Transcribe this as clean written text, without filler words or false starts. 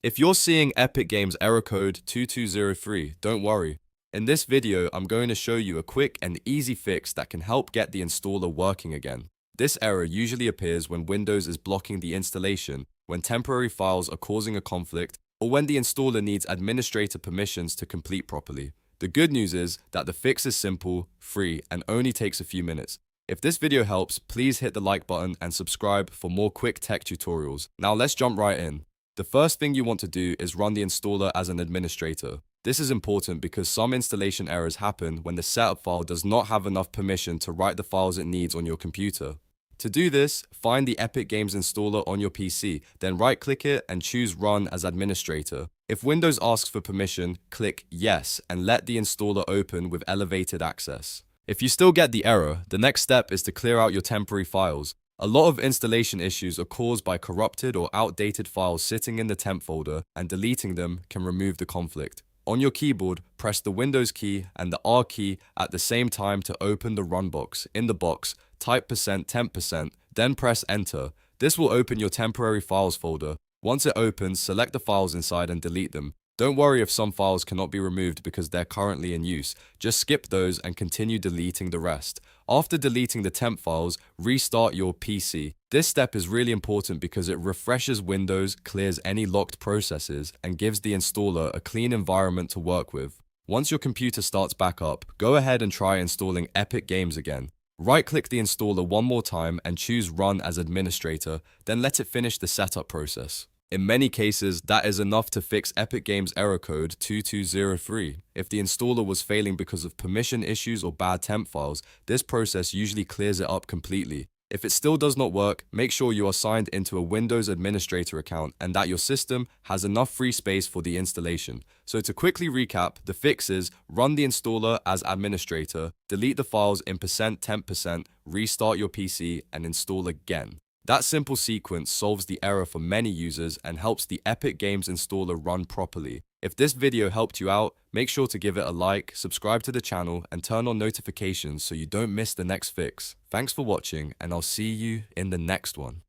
If you're seeing Epic Games error code 2203, don't worry. In this video, I'm going to show you a quick and easy fix that can help get the installer working again. This error usually appears when Windows is blocking the installation, when temporary files are causing a conflict, or when the installer needs administrator permissions to complete properly. The good news is that the fix is simple, free, and only takes a few minutes. If this video helps, please hit the like button and subscribe for more quick tech tutorials. Now let's jump right in. The first thing you want to do is run the installer as an administrator. This is important because some installation errors happen when the setup file does not have enough permission to write the files it needs on your computer. To do this, find the Epic Games installer on your PC, then right-click it and choose Run as Administrator. If Windows asks for permission, click Yes and let the installer open with elevated access. If you still get the error, the next step is to clear out your temporary files. A lot of installation issues are caused by corrupted or outdated files sitting in the temp folder, and deleting them can remove the conflict. On your keyboard, press the Windows key and the R key at the same time to open the Run box. In the box, type %temp%, then press Enter. This will open your temporary files folder. Once it opens, select the files inside and delete them. Don't worry if some files cannot be removed because they're currently in use. Just skip those and continue deleting the rest. After deleting the temp files, restart your PC. This step is really important because it refreshes Windows, clears any locked processes, and gives the installer a clean environment to work with. Once your computer starts back up, go ahead and try installing Epic Games again. Right-click the installer one more time and choose Run as Administrator, then let it finish the setup process. In many cases, that is enough to fix Epic Games error code 2203. If the installer was failing because of permission issues or bad temp files, this process usually clears it up completely. If it still does not work, make sure you are signed into a Windows administrator account and that your system has enough free space for the installation. So to quickly recap, the fix is run the installer as administrator, delete the files in %temp%, restart your PC, and install again. That simple sequence solves the error for many users and helps the Epic Games installer run properly. If this video helped you out, make sure to give it a like, subscribe to the channel, and turn on notifications so you don't miss the next fix. Thanks for watching, and I'll see you in the next one.